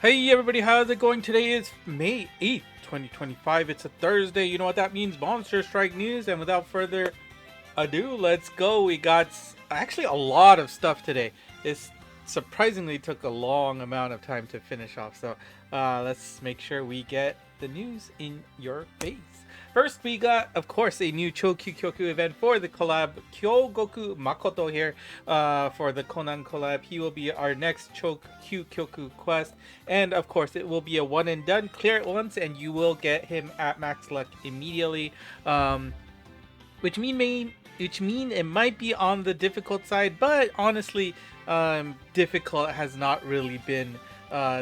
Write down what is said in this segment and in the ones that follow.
Hey everybody, how's it going? Today is May 8th, 2025. It's a Thursday. You know what that means? Monster Strike news. And without further ado, let's go. We got actually a lot of stuff today. This surprisingly took a long amount of time to finish off. So let's make sure we get the news in your face. First, we got, of course, a new Chokyu Kyoku event for the collab Kyogoku Makoto here for the Conan collab. He will be our next Chokyu Kyoku quest. And, of course, it will be a one and done. Clear it once and you will get him at max luck immediately. Which mean it might be on the difficult side, but honestly, difficult has not really been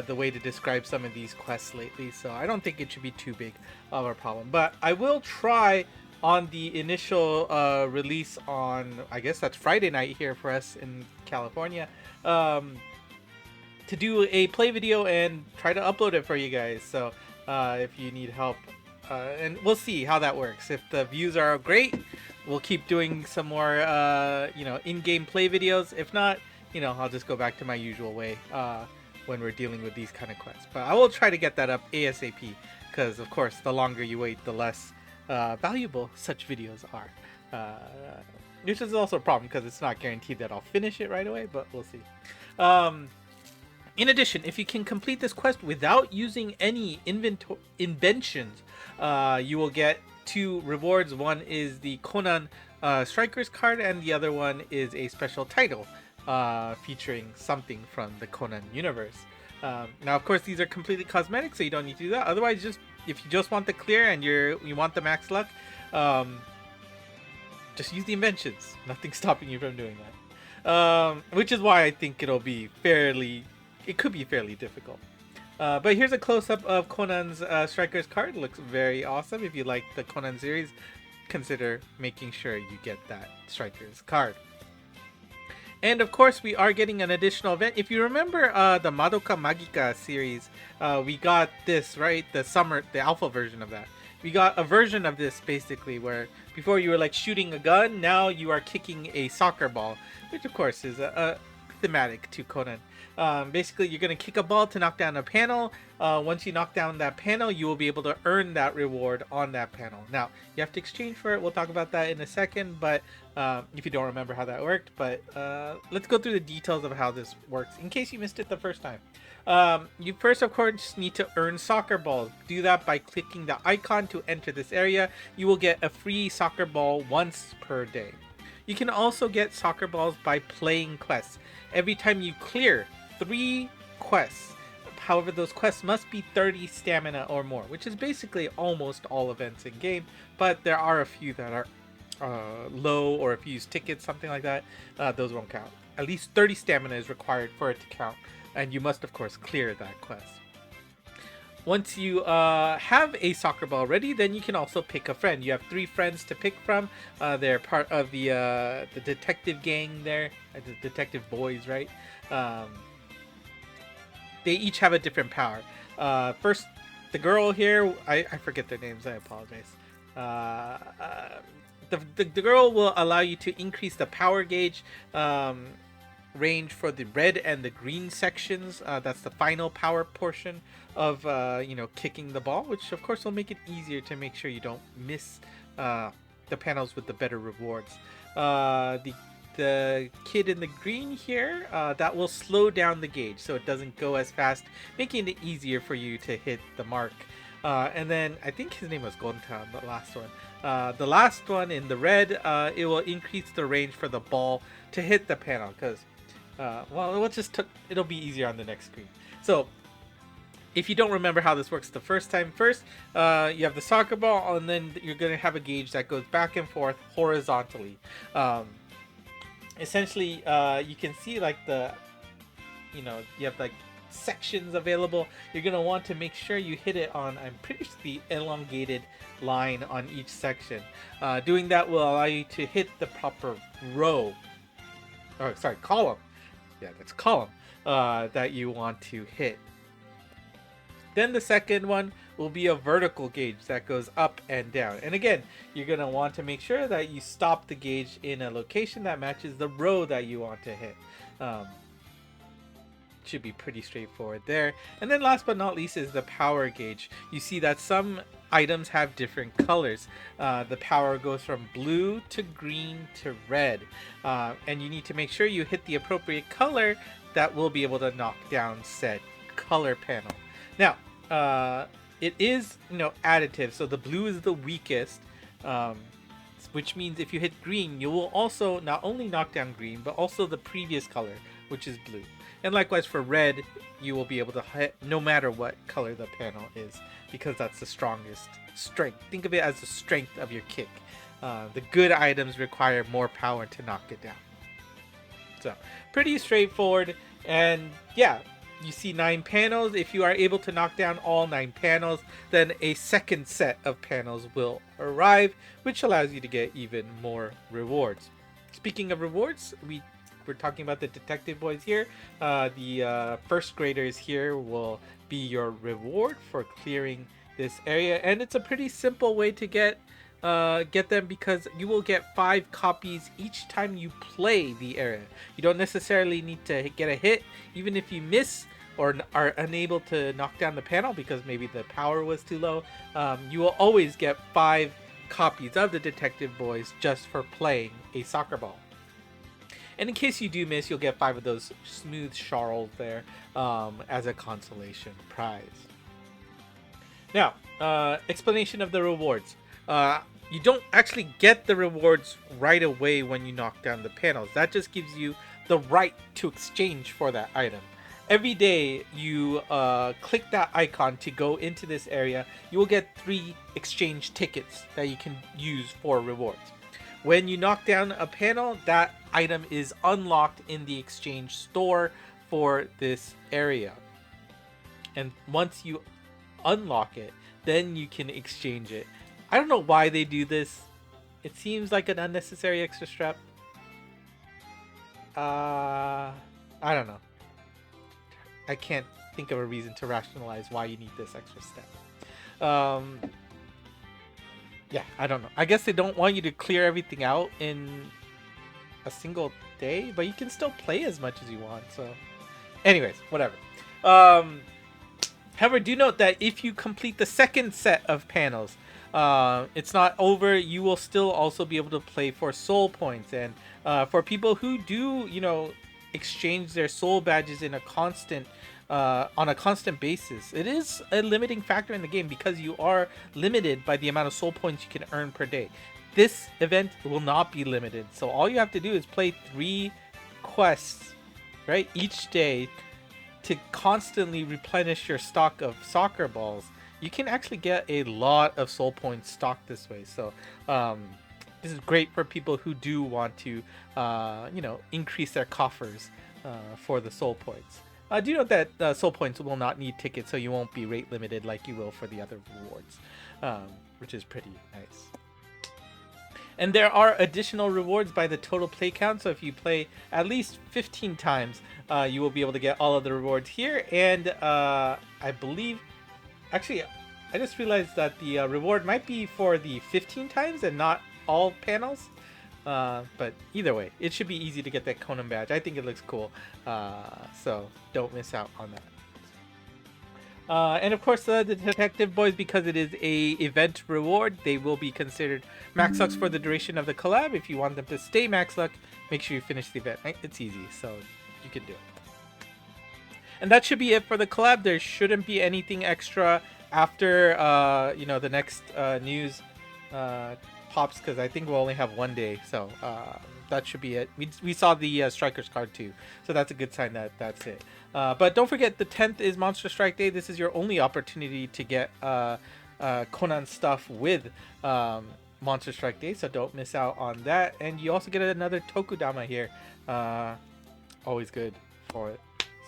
the way to describe some of these quests lately, so I don't think it should be too big of a problem. But I will try on the initial release on, I guess that's Friday night here for us in California, to do a play video and try to upload it for you guys. So if you need help, and we'll see how that works. If the views are great, we'll keep doing some more, in-game play videos. If not, I'll just go back to my usual way when we're dealing with these kind of quests. But I will try to get that up ASAP, because of course, the longer you wait, the less valuable such videos are. Which is also a problem, because it's not guaranteed that I'll finish it right away, but we'll see. In addition, if you can complete this quest without using any inventions, you will get two rewards. One is the Conan Strikers card, and the other one is a special title featuring something from the Conan universe. Now, of course, these are completely cosmetic, so you don't need to do that. Otherwise, just if you just want the clear and you want the max luck, just use the inventions. Nothing's stopping you from doing that. Which is why I think it could be fairly difficult. But here's a close-up of Conan's Strikers card. It looks very awesome. If you like the Conan series, consider making sure you get that Strikers card. And of course, we are getting an additional event. If you remember the Madoka Magica series, we got this, right? The alpha version of that. We got a version of this basically where before you were like shooting a gun, now you are kicking a soccer ball, which of course is a thematic to Conan. Basically, you're going to kick a ball to knock down a panel. Once you knock down that panel, you will be able to earn that reward on that panel. Now, you have to exchange for it. We'll talk about that in a second, but if you don't remember how that worked. But let's go through the details of how this works in case you missed it the first time. You first, of course, need to earn soccer balls. Do that by clicking the icon to enter this area. You will get a free soccer ball once per day. You can also get soccer balls by playing quests. Every time you clear 3 quests, however, those quests must be 30 stamina or more, which is basically almost all events in game, but there are a few that are low, or if you use tickets, something like that, those won't count. At least 30 stamina is required for it to count, and you must, of course, clear that quest. Once you have a soccer ball ready, then you can also pick a friend. You have 3 friends to pick from. They're part of the detective gang there, the detective boys, right? They each have a different power. First, the girl here, I forget their names, I apologize. The girl will allow you to increase the power gauge range for the red and the green sections. That's the final power portion of kicking the ball, which of course will make it easier to make sure you don't miss the panels with the better rewards. The kid in the green here, that will slow down the gauge so it doesn't go as fast, making it easier for you to hit the mark. And then I think his name was Gonta, the last one. The last one in the red, it will increase the range for the ball to hit the panel, because it'll be easier on the next screen. So if you don't remember how this works the first time, you have the soccer ball, and then you're going to have a gauge that goes back and forth horizontally. Essentially, you can see like you have like sections available. You're going to want to make sure you hit it on, I'm pretty sure, the elongated line on each section. Doing that will allow you to hit the proper column. Yeah, that's column that you want to hit. Then the second one will be a vertical gauge that goes up and down. And again, you're going to want to make sure that you stop the gauge in a location that matches the row that you want to hit. should be pretty straightforward there. And then last but not least is the power gauge. You see that some items have different colors. The power goes from blue to green to red. And you need to make sure you hit the appropriate color that will be able to knock down said color panel. Now, it is, additive. So the blue is the weakest. Which means if you hit green, you will also not only knock down green, but also the previous color, which is blue. And likewise for red, you will be able to hit no matter what color the panel is, because that's the strongest strength. Think of it as the strength of your kick. The good items require more power to knock it down. So pretty straightforward. And yeah, you see 9 panels. If you are able to knock down all 9 panels, then a second set of panels will arrive, which allows you to get even more rewards. Speaking of rewards, we're talking about the detective boys here. The first graders here will be your reward for clearing this area, and it's a pretty simple way to get them, because you will get 5 copies each time you play the area. You don't necessarily need to get a hit, even if you miss or are unable to knock down the panel because maybe the power was too low. You will always get 5 copies of the detective boys just for playing a soccer ball. And in case you do miss, you'll get 5 of those smooth sharls there as a consolation prize. Now, explanation of the rewards. You don't actually get the rewards right away when you knock down the panels. That just gives you the right to exchange for that item. Every day you click that icon to go into this area, you will get 3 exchange tickets that you can use for rewards. When you knock down a panel, that item is unlocked in the exchange store for this area. And once you unlock it, then you can exchange it. I don't know why they do this. It seems like an unnecessary extra step. I don't know. I can't think of a reason to rationalize why you need this extra step. Yeah, I don't know. I guess they don't want you to clear everything out in a single day, but you can still play as much as you want. So, anyways, whatever. However, do note that if you complete the second set of panels, it's not over. You will still also be able to play for soul points, and for people who do, exchange their soul badges in a constant on a constant basis. It is a limiting factor in the game because you are limited by the amount of soul points you can earn per day. This event will not be limited, so all you have to do is play 3 quests, right, each day to constantly replenish your stock of soccer balls. You can actually get a lot of soul points stocked this way. So this is great for people who do want to, increase their coffers for the soul points. Do note that soul points will not need tickets, so you won't be rate limited like you will for the other rewards, which is pretty nice. And there are additional rewards by the total play count. So if you play at least 15 times, you will be able to get all of the rewards here. And I believe, actually, I just realized that the reward might be for the 15 times and not all panels. But either way, it should be easy to get that Conan badge. I think it looks cool. So don't miss out on that. And of course, the detective boys, because it is a event reward, they will be considered max lucks for the duration of the collab. If you want them to stay max luck, make sure you finish the event. It's easy, so you can do it. And that should be it for the collab. There shouldn't be anything extra after the next news pops, because I think we'll only have 1 day. So that should be it. We saw the Strikers card too, so that's a good sign that that's it. But don't forget, the 10th is Monster Strike Day. This is your only opportunity to get Conan stuff with Monster Strike Day, so don't miss out on that. And you also get another Tokudama here. Always good for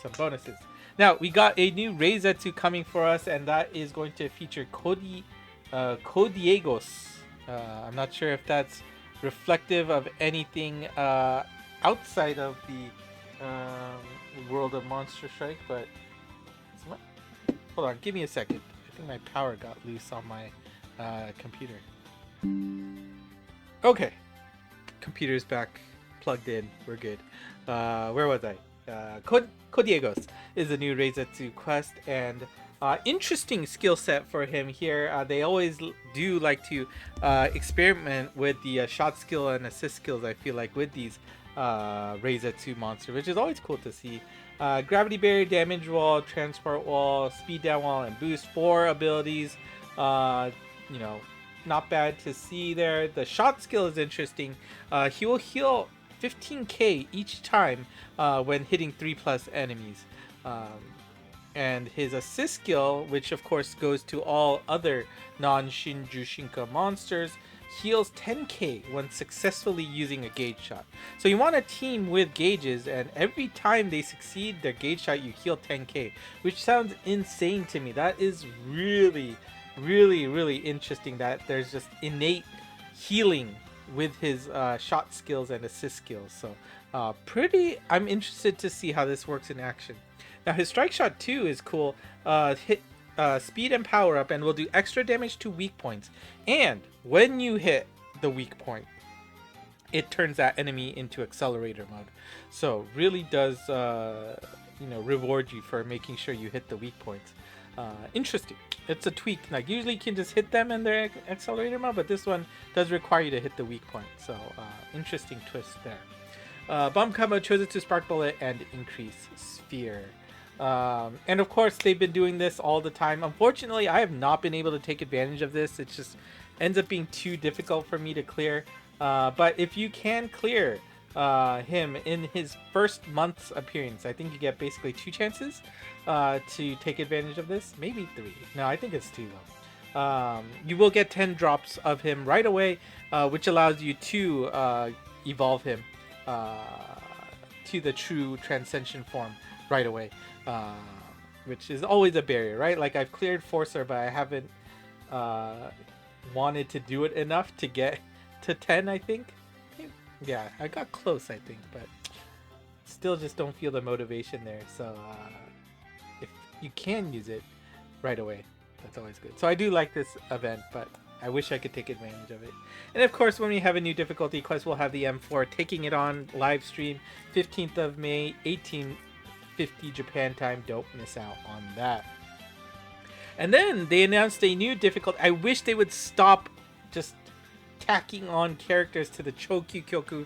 some bonuses. Now, we got a new reizetsu coming for us, and that is going to feature Kodiegos. I'm not sure if that's reflective of anything outside of the world of Monster Strike, but hold on, give me a second. I think my power got loose on my computer. Okay, computer's back plugged in. We're good. Where was I? Kodiegos is a new reizetsu quest, and interesting skill set for him here. They always do like to experiment with the shot skill and assist skills, I feel like, with these reizetsu monsters, which is always cool to see. Gravity barrier, damage wall, transport wall, speed down wall, and boost. 4 abilities. You know, not bad to see there. The shot skill is interesting. He will heal 15k each time when hitting 3+ enemies. And his assist skill, which of course goes to all other non-Shinjushinka monsters, heals 10k when successfully using a gauge shot. So you want to team with gauges, and every time they succeed their gauge shot, you heal 10k, which sounds insane to me. That is really, really, really interesting that there's just innate healing with his shot skills and assist skills. So I'm interested to see how this works in action. Now his strike shot too is cool. Hit speed and power up, and will do extra damage to weak points. And when you hit the weak point, it turns that enemy into accelerator mode. So really does reward you for making sure you hit the weak points. Interesting. It's a tweak. Like usually you can just hit them in their accelerator mode, but this one does require you to hit the weak point. So interesting twist there. Bomb combo, Chozutsu Spark Bullet, and increase sphere. And of course they've been doing this all the time. Unfortunately, I have not been able to take advantage of this. It just ends up being too difficult for me to clear. But if you can clear him in his first month's appearance, I think you get basically 2 chances to take advantage of this. Maybe 3. No, I think it's 2 though. You will get 10 drops of him right away, which allows you to evolve him to the true Transcension form right away, which is always a barrier, right? Like I've cleared Forcer, but I haven't wanted to do it enough to get to 10, I think. Yeah, I got close, I think, but still just don't feel the motivation there. So if you can use it right away, that's always good. So I do like this event, but I wish I could take advantage of it. And of course, when we have a new difficulty quest, we'll have the M4 taking it on live stream 15th of May, 1850 Japan time. Don't miss out on that. And then they announced a new difficulty. I wish they would stop just tacking on characters to the Chokyukyoku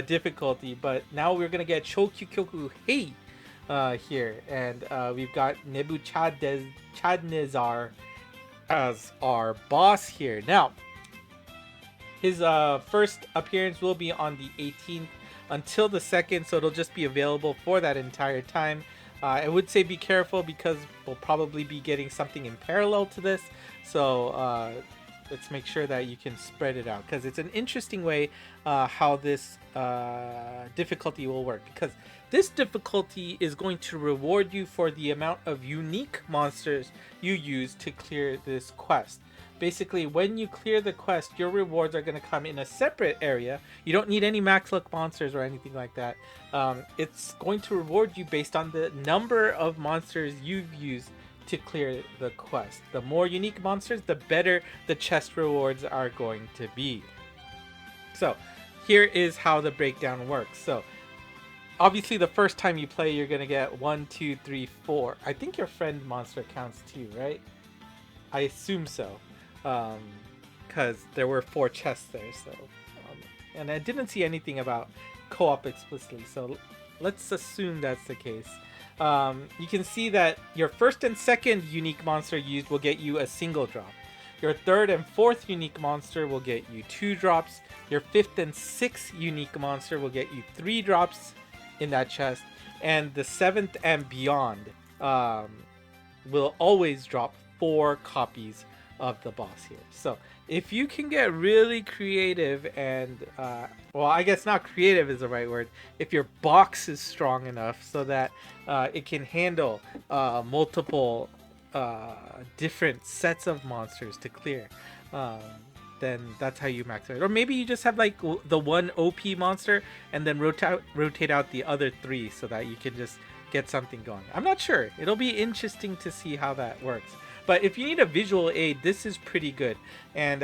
difficulty, but now we're gonna get Chokyukyoku Hei here, and we've got Nebuchadnezzar as our boss here. Now his first appearance will be on the 18th until the 2nd, so it'll just be available for that entire time. I would say be careful because we'll probably be getting something in parallel to this, so let's make sure that you can spread it out, because it's an interesting way how this difficulty will work, because this difficulty is going to reward you for the amount of unique monsters you use to clear this quest. Basically, when you clear the quest, your rewards are going to come in a separate area. You don't need any max luck monsters or anything like that. It's going to reward you based on the number of monsters you've used to clear the quest. The more unique monsters, the better the chest rewards are going to be. So here is how the breakdown works. So obviously the first time you play, you're gonna get 1, 2, 3, 4. I think your friend monster counts too, right? I assume so, because there were 4 chests there. So and I didn't see anything about co-op explicitly, so let's assume that's the case. You can see that your first and second unique monster used will get you a single drop. Your third and fourth unique monster will get you 2 drops. Your fifth and sixth unique monster will get you 3 drops in that chest. And the 7th and beyond will always drop 4 copies of the boss here. So if you can get really creative and well, I guess not creative is the right word, if your box is strong enough so that it can handle multiple different sets of monsters to clear, then that's how you max it. Or maybe you just have like the one OP monster and then rotate out the other 3 so that you can just get something going. I'm not sure. It'll be interesting to see how that works. But if you need a visual aid, this is pretty good. And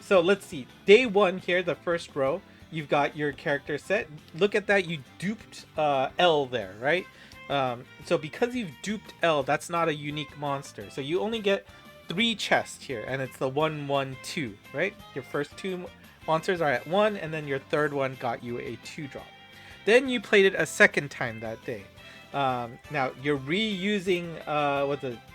so let's see. Day 1 here, the first row, you've got your character set. Look at that, you duped L there, right? So because you've duped L, that's not a unique monster. So you only get 3 chests here, and it's the 1, 1, 2, right? Your first 2 monsters are at 1, and then your third one got you a 2 drop. Then you played it a second time that day. Now you're reusing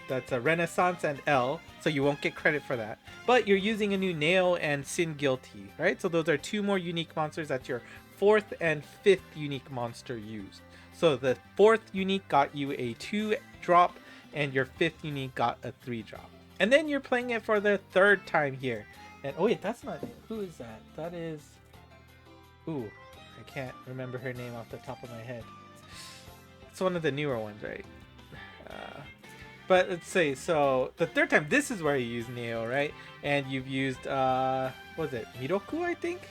that's a Renaissance and L, so you won't get credit for that. But you're using a new Neo and Sin Guilty, right? So those are 2 more unique monsters. That's your 4th and 5th unique monster used. So the 4th unique got you a 2 drop, and your 5th unique got a 3 drop. And then you're playing it for the 3rd time here. And oh wait, that's not it. Who is that? That is... Ooh, I can't remember her name off the top of my head. It's one of the newer ones, right? But let's say, so the 3rd time, this is where you use Neo, right? And you've used, what was it? Miroku, I think?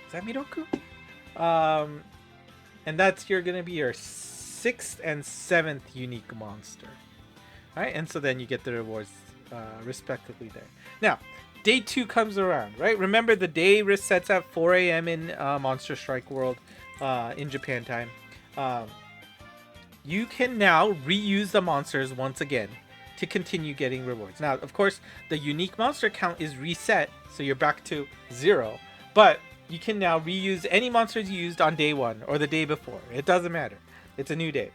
Is that Miroku? And that's gonna be your 6th and 7th unique monster. Right? And so then you get the rewards respectively there. Now, day 2 comes around, right? Remember, the day resets at 4 a.m. in Monster Strike World in Japan time. You can now reuse the monsters once again to continue getting rewards. Now, of course, the unique monster count is reset, so you're back to 0. But you can now reuse any monsters you used on day 1 or the day before. It doesn't matter. It's a new day,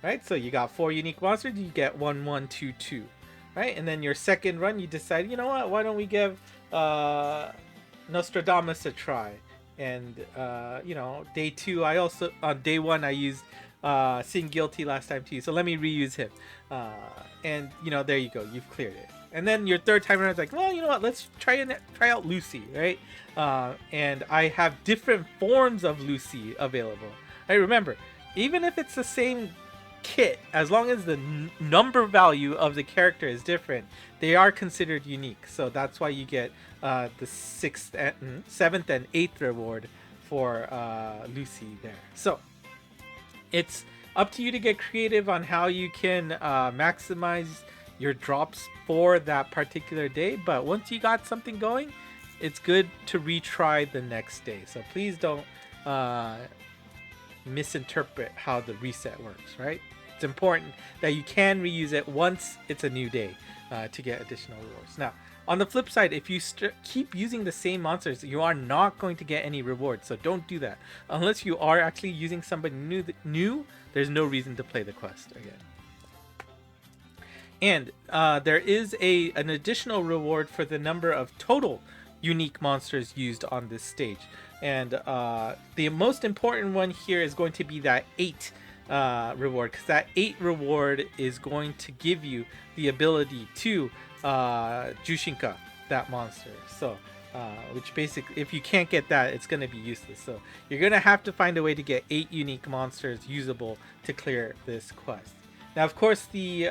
right? So you got 4 unique monsters, you get 1, 1, 2, 2, right? And then your second run, you decide, you know what? Why don't we give Nostradamus a try? And you know, day 2, I also on day 1 I used Sin Guilty last time too, so let me reuse him. And you know, there you go, you've cleared it. And then your 3rd time around, it's like, well, you know what, let's try out Lucy, right? And I have different forms of Lucy available. I remember, even if it's the same kit, as long as the number value of the character is different, they are considered unique. So that's why you get the 6th and 7th and 8th reward for Lucy there. So it's up to you to get creative on how you can maximize your drops for that particular day. But once you got something going, it's good to retry the next day. So please don't misinterpret how the reset works, right? It's important that you can reuse it once it's a new day to get additional rewards. Now, on the flip side, if you keep using the same monsters, you are not going to get any rewards. So don't do that. Unless you are actually using somebody new, there's no reason to play the quest again. And there is an additional reward for the number of total unique monsters used on this stage. And the most important one here is going to be that 8 reward, because that 8 reward is going to give you the ability to Jushinka that monster. So which basically, if you can't get that, it's going to be useless. So you're going to have to find a way to get 8 unique monsters usable to clear this quest. Now, of course, the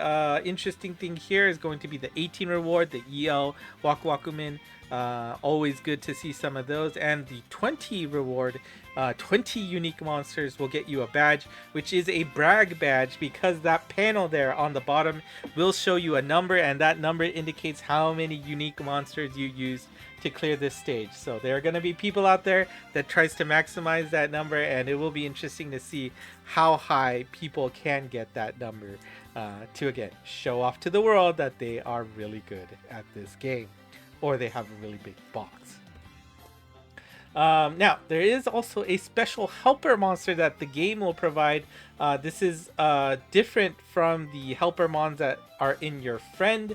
interesting thing here is going to be the 18 reward, the EL Waku Wakumin. Always good to see some of those. And the 20 reward, 20 unique monsters will get you a badge, which is a brag badge, because that panel there on the bottom will show you a number, and that number indicates how many unique monsters you used to clear this stage. So there are going to be people out there that tries to maximize that number, and it will be interesting to see how high people can get that number to, again, show off to the world that they are really good at this game, or they have a really big box. Now, there is also a special helper monster that the game will provide. This is different from the helper mons that are in your friend.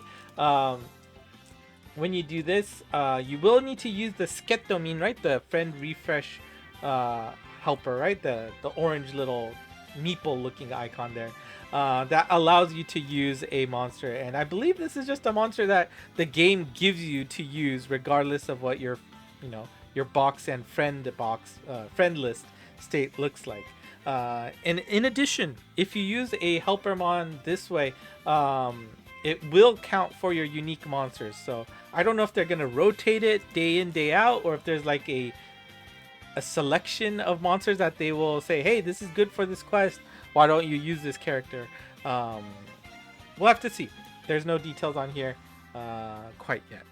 When you do this, you will need to use the Sketomin, right? The friend refresh helper, right? The orange little meeple looking icon there. That allows you to use a monster. And I believe this is just a monster that the game gives you to use regardless of what your, your box and friend list state looks like. And in addition, if you use a helper mon this way, it will count for your unique monsters. So I don't know if they're going to rotate it day in, day out, or if there's like a selection of monsters that they will say, hey, this is good for this quest, why don't you use this character? We'll have to see. There's no details on here quite yet.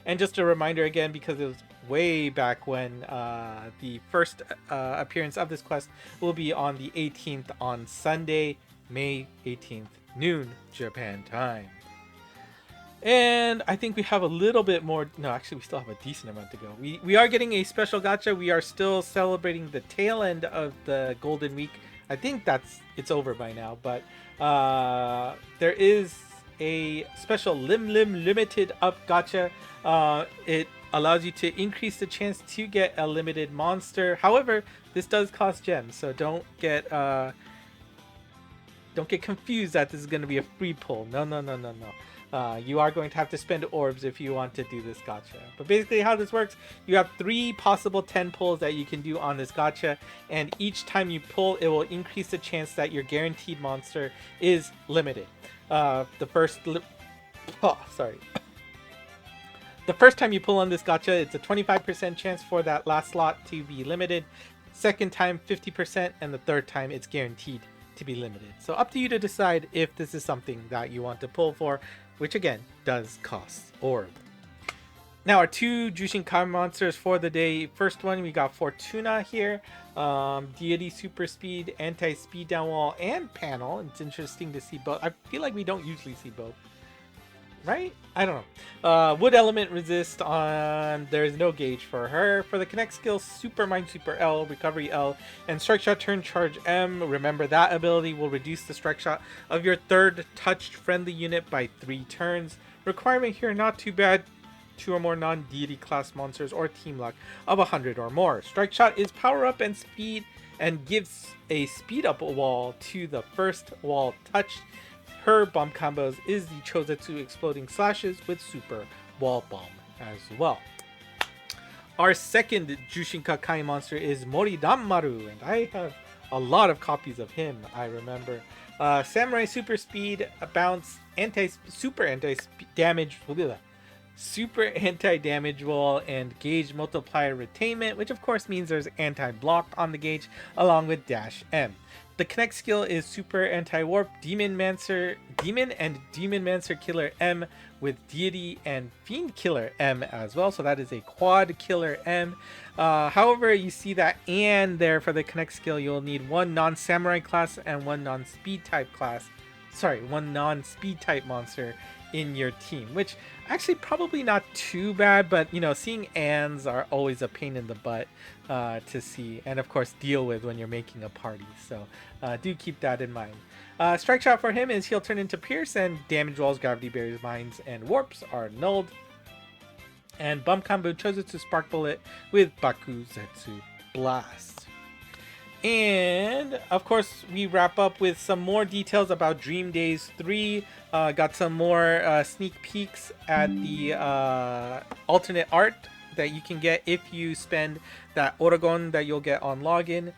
And just a reminder again, because it was way back when, the first appearance of this quest will be on the 18th on Sunday, May 18th, noon Japan time. And I think we have a little bit more. No, actually, we still have a decent amount to go. We are getting a special gacha. We are still celebrating the tail end of the Golden Week. I think it's over by now, but there is a special limited up gacha. It allows you to increase the chance to get a limited monster. However, this does cost gems, so don't get confused that this is going to be a free pull. No. You are going to have to spend orbs if you want to do this gacha. But basically how this works, you have 3 possible 10 pulls that you can do on this gacha, and each time you pull, it will increase the chance that your guaranteed monster is limited. The first time you pull on this gacha, it's a 25% chance for that last slot to be limited. Second time, 50%, and the third time, it's guaranteed to be limited. So up to you to decide if this is something that you want to pull for, which again does cost orb. Now our 2 Jushin Kai monsters for the day. First one, we got Fortuna here, deity super speed, anti-speed down wall, and panel. It's interesting to see both. I feel like we don't usually see both, right? I don't know. Wood element resist on, there's no gauge for her. For the connect skill, super mind super L, recovery L, and strike shot turn charge M. Remember that ability will reduce the strike shot of your third touched friendly unit by 3 turns. Requirement here, not too bad. 2 or more non-deity class monsters or team luck of 100 or more. Strike shot is power up and speed, and gives a speed up wall to the first wall touched. Her bomb combos is the Chozetsu exploding slashes with super wall bomb as well. Our second Jushin Kakai monster is Moridanmaru, and I have a lot of copies of him, I remember. Samurai super speed, bounce, super anti-damage wall, and gauge multiplier retainment, which of course means there's anti-block on the gauge, along with dash M. The connect skill is super anti-warp, demon and demon mancer killer M, with deity and fiend killer M as well, so that is a quad killer M. However, you see that and there for the connect skill, you'll need 1 non-samurai class and 1 non-speed type monster in your team, which actually probably not too bad, but you know, seeing ands are always a pain in the butt to see, and of course deal with when you're making a party, so do keep that in mind. Strike shot for him is he'll turn into Pierce, and damage walls, gravity barriers, mines, and warps are nulled. And bump combo Chozetsu Spark Bullet with Bakuzetsu Blast. And of course, we wrap up with some more details about Dream Days 3. Got some more sneak peeks at the alternate art that you can get if you spend that Oragon that you'll get on login.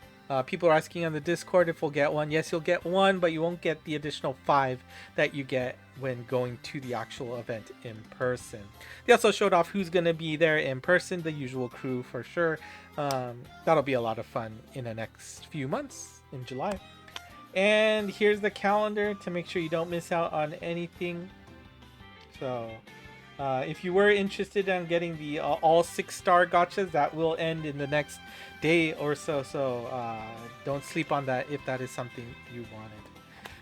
People are asking on the Discord if we'll get one. Yes, you'll get one, but you won't get the additional 5 that you get when going to the actual event in person. They also showed off who's going to be there in person, the usual crew for sure. That'll be a lot of fun in the next few months in July. And here's the calendar to make sure you don't miss out on anything. So if you were interested in getting the all 6-star gachas, that will end in the next day or so. So don't sleep on that if that is something you wanted.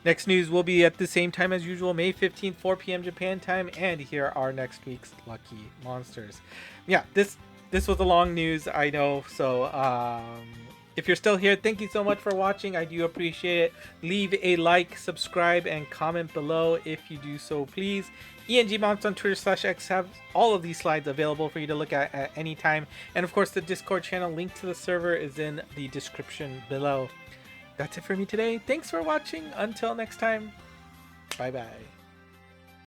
Next news will be at the same time as usual, May 15th, 4 p.m. Japan time. And here are next week's lucky monsters. Yeah, this was a long news, I know. So if you're still here, thank you so much for watching. I do appreciate it. Leave a like, subscribe, and comment below if you do so, please. ENGMonst on Twitter/X have all of these slides available for you to look at any time. And of course, the Discord channel link to the server is in the description below. That's it for me today. Thanks for watching. Until next time, bye-bye.